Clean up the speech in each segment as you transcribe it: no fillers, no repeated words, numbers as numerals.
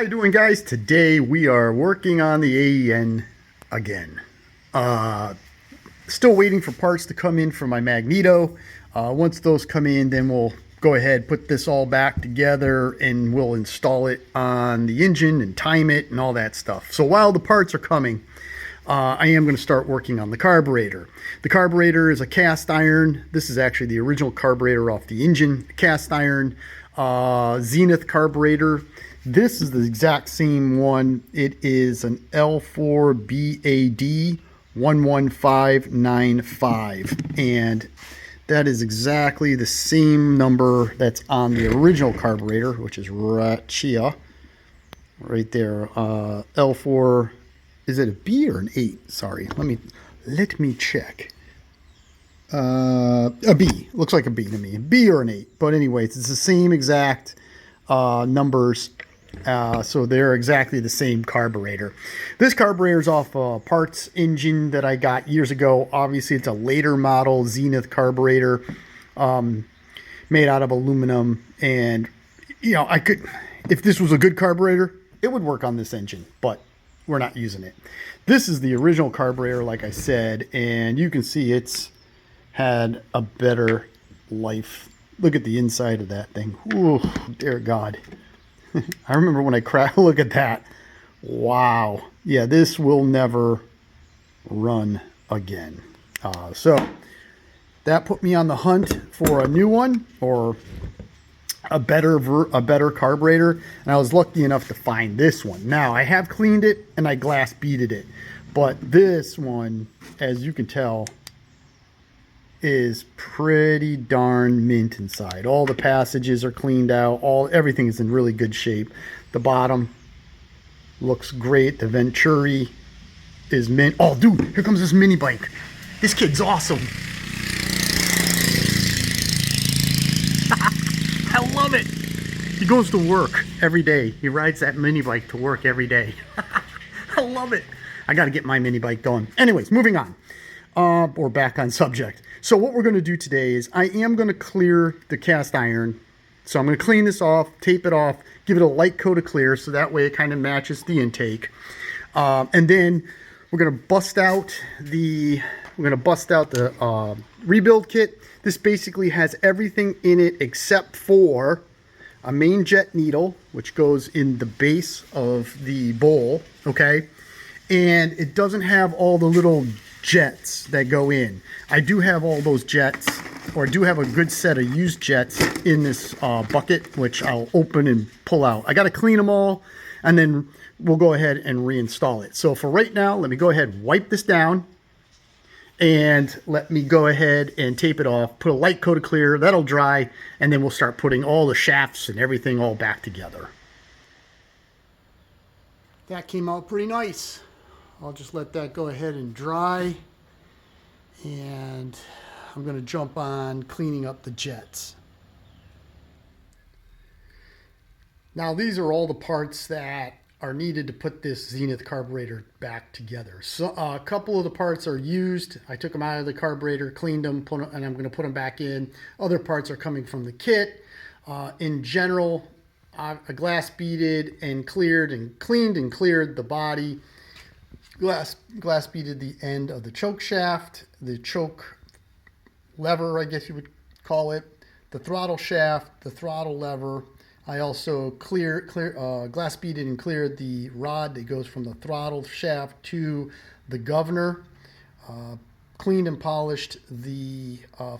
How you doing, guys? Today we are working on the AEN again. Still waiting for parts to come in for my magneto. Once those come in, then we'll go ahead, put this all back together, and we'll install it on the engine and time it and all that stuff. So while the parts are coming, I am going to start working on the carburetor. The carburetor is a cast iron. This is actually the original carburetor off the engine. Cast iron Zenith carburetor. This is the exact same one. It is an L4BAD 11595, and that is exactly the same number that's on the original carburetor, which is right there. L4, is it a B or an 8? Sorry, let me check. A B. Looks like a B to me. B or an 8. But anyways, it's the same exact numbers. So they're exactly the same carburetor. This carburetor is off a parts engine that I got years ago. Obviously, it's a later model Zenith carburetor, made out of aluminum. And, you know, if this was a good carburetor, it would work on this engine, but we're not using it. This is the original carburetor, like I said, and you can see it's had a better life. Look at the inside of that thing. Ooh, dear God. I remember when I crashed. Look at that. Wow. Yeah, this will never run again. So that put me on the hunt for a new one, or a better carburetor, and I was lucky enough to find this one. Now, I have cleaned it and I glass beaded it, but this one, as you can tell, is pretty darn mint inside. All the passages are cleaned out. Everything is in really good shape. The bottom looks great. The Venturi is mint. Oh, dude, here comes this mini bike. This kid's awesome. I love it. He goes to work every day. He rides that mini bike to work every day. I love it. I got to get my mini bike going. Anyways, moving on. Or back on subject. So what we're going to do today is I am going to clear the cast iron. So I'm going to clean this off, tape it off, give it a light coat of clear so that way it kind of matches the intake. And then we're going to bust out the rebuild kit. This basically has everything in it except for a main jet needle, which goes in the base of the bowl, okay? And it doesn't have all the little jets that go in. I do have all those jets, or I do have a good set of used jets in this bucket, which I'll open and pull out. I got to clean them all, and then we'll go ahead and reinstall it. So for right now, let me go ahead and wipe this down, and let me go ahead and tape it off, put a light coat of clear, that'll dry, and then we'll start putting all the shafts and everything all back together. That came out pretty nice. I'll just let that go ahead and dry, and I'm going to jump on cleaning up the jets. Now, these are all the parts that are needed to put this Zenith carburetor back together. So a couple of the parts are used. I took them out of the carburetor, cleaned them, and I'm going to put them back in. Other parts are coming from the kit. In general, I glass beaded and cleared and cleaned and cleared the body. Glass beaded the end of the choke shaft, the choke lever, I guess you would call it, the throttle shaft, the throttle lever. I also glass beaded and cleared the rod that goes from the throttle shaft to the governor. Cleaned and polished the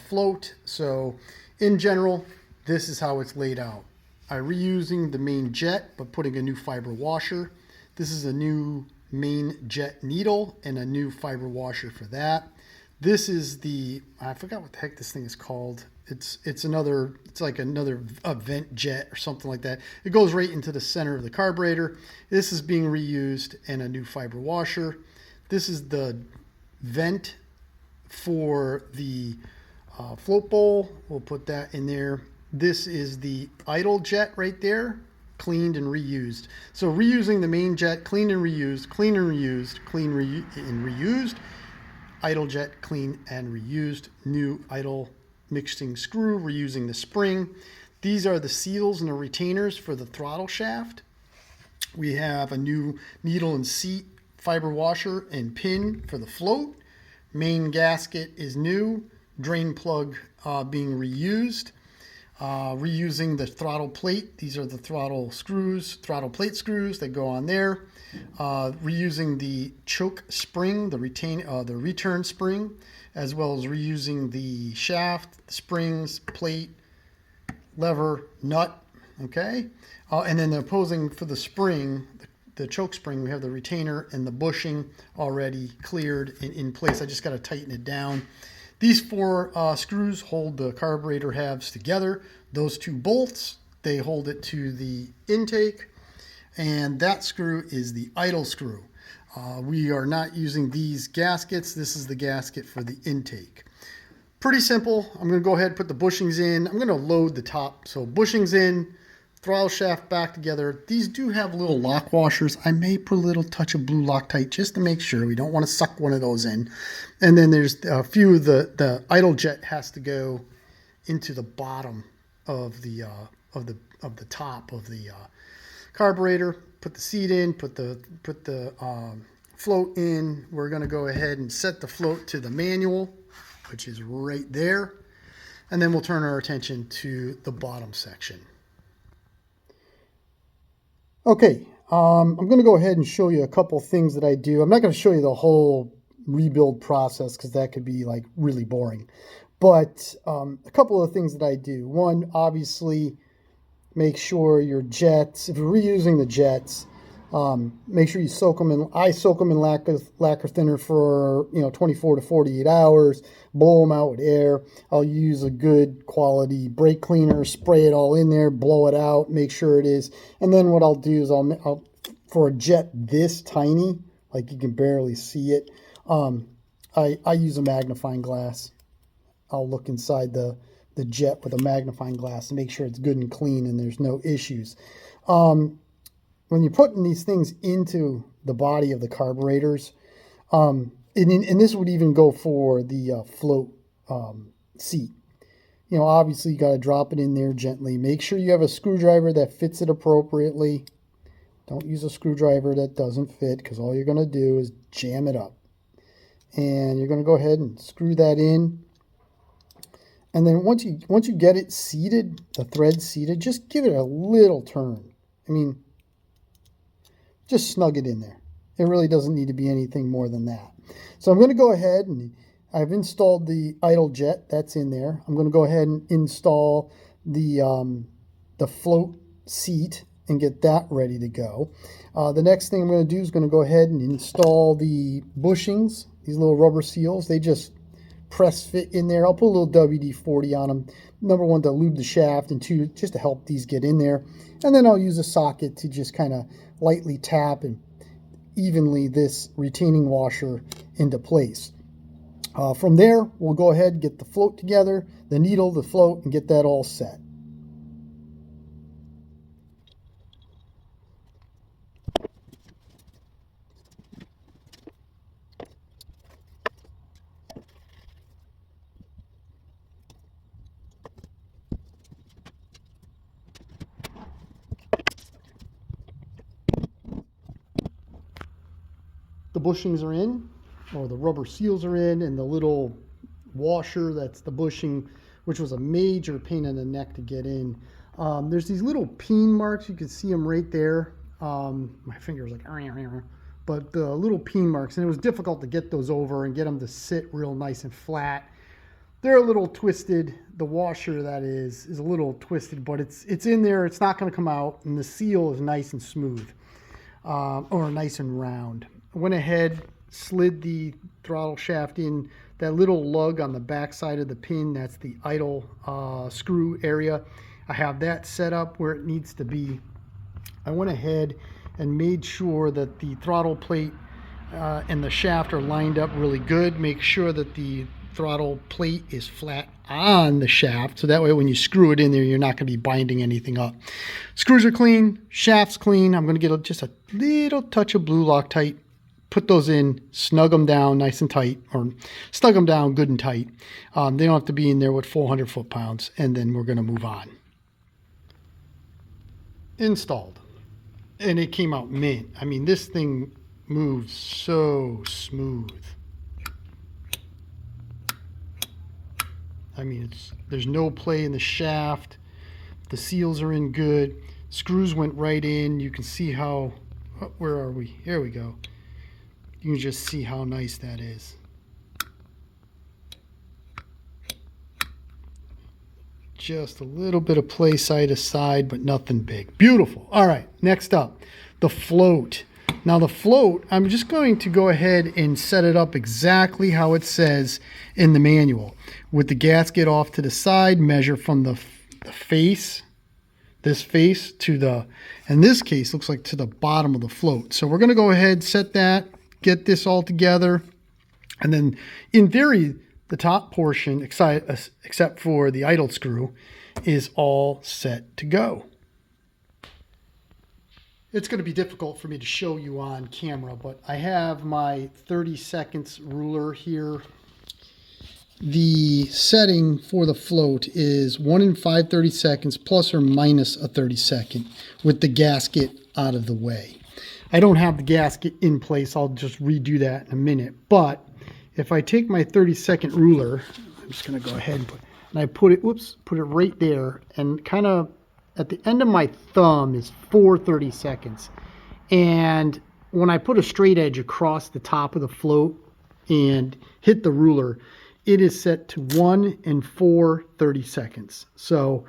float. So in general, this is how it's laid out. I'm reusing the main jet, but putting a new fiber washer. This is a new main jet needle and a new fiber washer for that. This is I forgot what the heck this thing is called. It's like another vent jet or something like that. It goes right into the center of the carburetor. This is being reused and a new fiber washer. This is the vent for the float bowl. We'll put that in there. This is the idle jet right there, cleaned and reused. So reusing the main jet, cleaned and reused, clean and reused, clean and reused. Idle jet, clean and reused. New idle mixing screw, reusing the spring. These are the seals and the retainers for the throttle shaft. We have a new needle and seat fiber washer and pin for the float. Main gasket is new. Drain plug being reused. Reusing the throttle plate. These are the throttle screws, throttle plate screws that go on there. Reusing the choke spring, the return spring, as well as reusing the shaft, springs, plate, lever, nut. Okay, and then the opposing for the spring, the choke spring, we have the retainer and the bushing already cleared and in place. I just got to tighten it down. These four screws hold the carburetor halves together. Those two bolts, they hold it to the intake. And that screw is the idle screw. We are not using these gaskets. This is the gasket for the intake. Pretty simple. I'm going to go ahead and put the bushings in. I'm going to load the top. So bushings in, throttle shaft back together. These do have little lock washers. I may put a little touch of blue Loctite just to make sure. We don't want to suck one of those in. And then there's a few of the idle jet has to go into the bottom of the top of the carburetor. Put the seat in. Put the float in. We're going to go ahead and set the float to the manual, which is right there. And then we'll turn our attention to the bottom section. Okay, I'm going to go ahead and show you a couple things that I do. I'm not going to show you the whole rebuild process because that could be like really boring. But a couple of things that I do. One, obviously, make sure your jets, if you're reusing the jets, make sure you soak them in. I soak them in lacquer thinner for 24 to 48 hours. Blow them out with air. I'll use a good quality brake cleaner, spray it all in there, blow it out, make sure it is. And then what I'll do is I'll for a jet this tiny, like you can barely see it, I use a magnifying glass. I'll look inside the jet with a magnifying glass to make sure it's good and clean and there's no issues. When you're putting these things into the body of the carburetors, and this would even go for the float seat. Obviously you got to drop it in there gently. Make sure you have a screwdriver that fits it appropriately. Don't use a screwdriver that doesn't fit because all you're going to do is jam it up. And you're going to go ahead and screw that in. And then once you get it seated, the thread seated, just give it a little turn. I mean, just snug it in there. It really doesn't need to be anything more than that. So I'm going to go ahead and I've installed the idle jet. That's in there. I'm going to go ahead and install the float seat and get that ready to go. The next thing I'm going to do is going to go ahead and install the bushings, these little rubber seals. They just press fit in there. I'll put a little WD-40 on them. Number one, to lube the shaft, and two, just to help these get in there. And then I'll use a socket to just kind of lightly tap and evenly this retaining washer into place. From there, we'll go ahead and get the float together, the needle, the float, and get that all set. The bushings are in, or the rubber seals are in, and the little washer that's the bushing, which was a major pain in the neck to get in. There's these little peen marks. You can see them right there. My finger's like, but the little peen marks, and it was difficult to get those over and get them to sit real nice and flat. They're a little twisted. The washer, that is a little twisted, but it's in there. It's not going to come out, and the seal is nice and smooth, or nice and round. I went ahead, slid the throttle shaft in. That little lug on the back side of the pin, that's the idle screw area. I have that set up where it needs to be. I went ahead and made sure that the throttle plate and the shaft are lined up really good. Make sure that the throttle plate is flat on the shaft, so that way when you screw it in there, you're not going to be binding anything up. Screws are clean, shaft's clean. I'm going to get just a little touch of blue Loctite. Put those in, snug them down nice and tight, or snug them down good and tight. They don't have to be in there with 400 foot-pounds, and then we're going to move on. Installed. and it came out mint. I mean, this thing moves so smooth. I mean, there's no play in the shaft. The seals are in good. Screws went right in. You can see how, where are we? Here we go. You can just see how nice that is. Just a little bit of play side to side, but nothing big. Beautiful. All right, next up, the float. Now the float, I'm just going to go ahead and set it up exactly how it says in the manual. With the gasket off to the side, measure from the face, this face, to the, in this case, looks like to the bottom of the float. So we're going to go ahead, set that, get this all together. And then in theory, the top portion, except for the idle screw, is all set to go. It's going to be difficult for me to show you on camera, but I have my 30 seconds ruler here. The setting for the float is 1 in 5/30 seconds plus or minus a 30-second with the gasket out of the way. I don't have the gasket in place. I'll just redo that in a minute. But if I take my 30-second ruler, I'm just going to go ahead and I put it, put it right there, and kind of at the end of my thumb is 4 seconds. And when I put a straight edge across the top of the float and hit the ruler, it is set to 1 in 4/30 seconds. So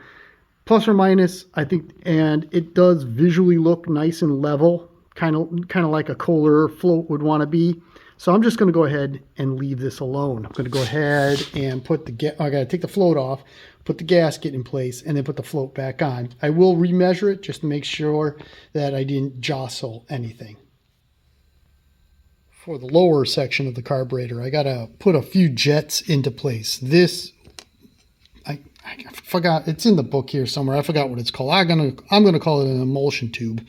plus or minus, I think, and it does visually look nice and level, kind of like a Kohler float would want to be. So I'm just going to go ahead and leave this alone. I'm going to go ahead and put the, I got to take the float off, put the gasket in place, and then put the float back on. I will remeasure it just to make sure that I didn't jostle anything. For the lower section of the carburetor, I got to put a few jets into place. This, I forgot, it's in the book here somewhere. I forgot what it's called. I'm gonna call it an emulsion tube.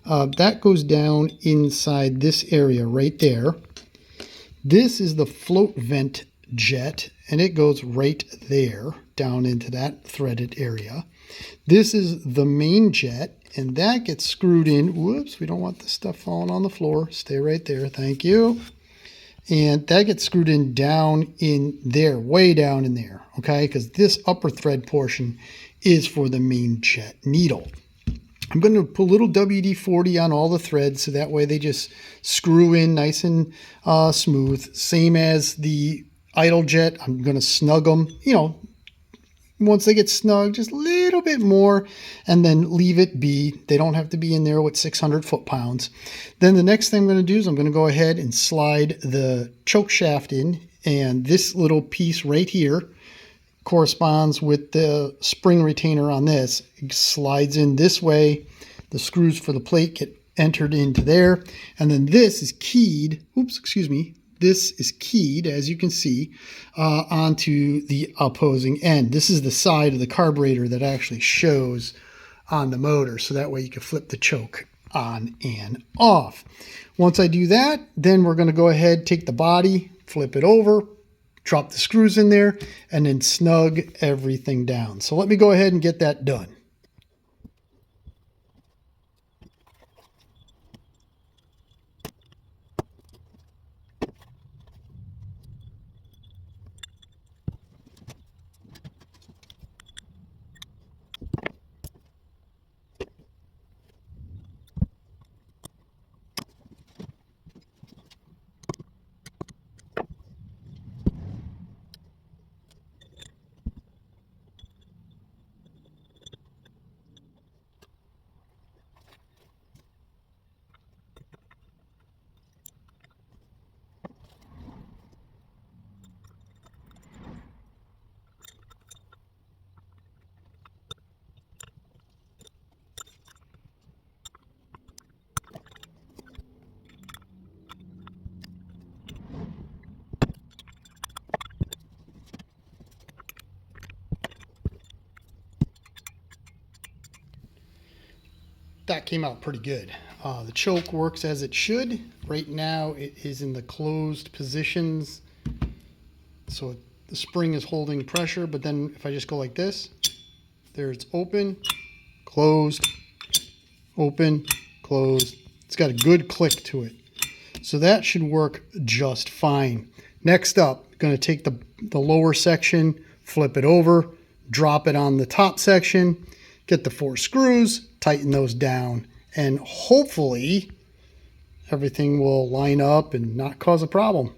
That goes down inside this area right there. This is the float vent jet, and it goes right there down into that threaded area. This is the main jet, and that gets screwed in. Whoops, we don't want this stuff falling on the floor. Stay right there, thank you. And that gets screwed in down in there, way down in there, okay? Because this upper thread portion is for the main jet needle. I'm going to put a little WD-40 on all the threads so that way they just screw in nice and smooth. Same as the idle jet, I'm going to snug them, you know, once they get snug, just a little bit more, and then leave it be. They don't have to be in there with 600 foot-pounds. Then the next thing I'm going to do is I'm going to go ahead and slide the choke shaft in, and this little piece right here corresponds with the spring retainer on this. It slides in this way. The screws for the plate get entered into there, and then this is keyed. Oops, excuse me. This is keyed, as you can see, onto the opposing end. This is the side of the carburetor that actually shows on the motor, so that way you can flip the choke on and off. Once I do that, then we're going to go ahead, take the body, flip it over, drop the screws in there, and then snug everything down. So let me go ahead and get that done. That came out pretty good. The choke works as it should. Right now it is in the closed positions, so the spring is holding pressure, but then if I just go like this, there it's open, closed, open, closed. It's got a good click to it. So that should work just fine. Next up, going to take the lower section, flip it over, drop it on the top section, get the 4 screws, tighten those down, and hopefully everything will line up and not cause a problem.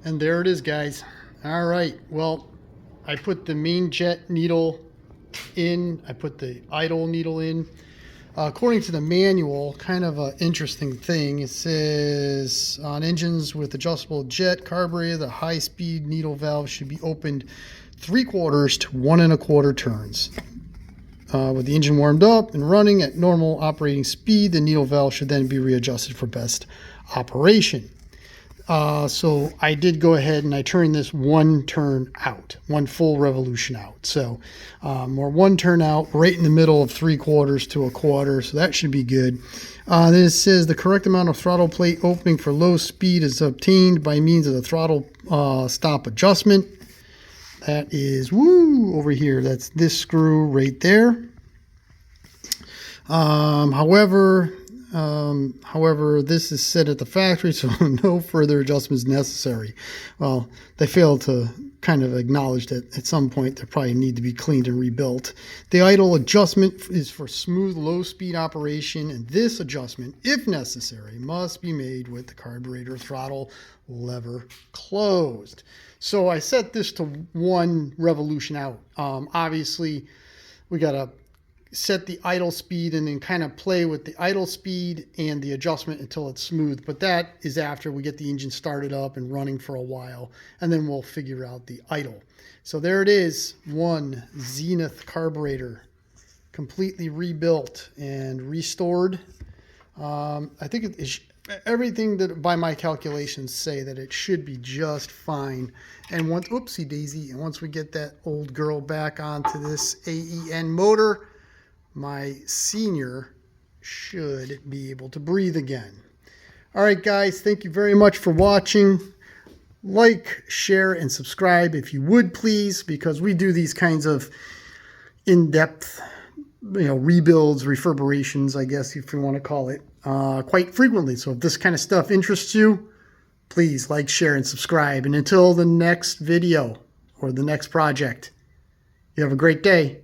And there it is, guys. All right, well, I put the main jet needle in. I put the idle needle in. According to the manual, kind of an interesting thing, it says on engines with adjustable jet carburetor, the high-speed needle valve should be opened 3/4 to 1 1/4 turns. With the engine warmed up and running at normal operating speed, the needle valve should then be readjusted for best operation. So I did go ahead and I turned this 1 turn out, 1 full revolution out. So we're 1 turn out right in the middle of 3/4 to 1/4. So that should be good. Then it says the correct amount of throttle plate opening for low speed is obtained by means of the throttle stop adjustment. That is over here. That's this screw right there. However, this is set at the factory, so no further adjustments necessary. Well, they failed to kind of acknowledge that at some point they probably need to be cleaned and rebuilt. The idle adjustment is for smooth low-speed operation, and this adjustment, if necessary, must be made with the carburetor throttle lever closed. So I set this to 1 revolution out. Obviously, we got to set the idle speed and then kind of play with the idle speed and the adjustment until it's smooth. But that is after we get the engine started up and running for a while, and then we'll figure out the idle. So there it is, 1 Zenith carburetor, completely rebuilt and restored. I think everything that by my calculations say that it should be just fine. And once, oopsie daisy, and once we get that old girl back onto this AEN motor, my senior should be able to breathe again. All right, guys, thank you very much for watching. Like, share, and subscribe if you would, please, because we do these kinds of in-depth, rebuilds, refurbishations, I guess, if you want to call it, quite frequently. So if this kind of stuff interests you, please like, share, and subscribe. And until the next video or the next project, you have a great day.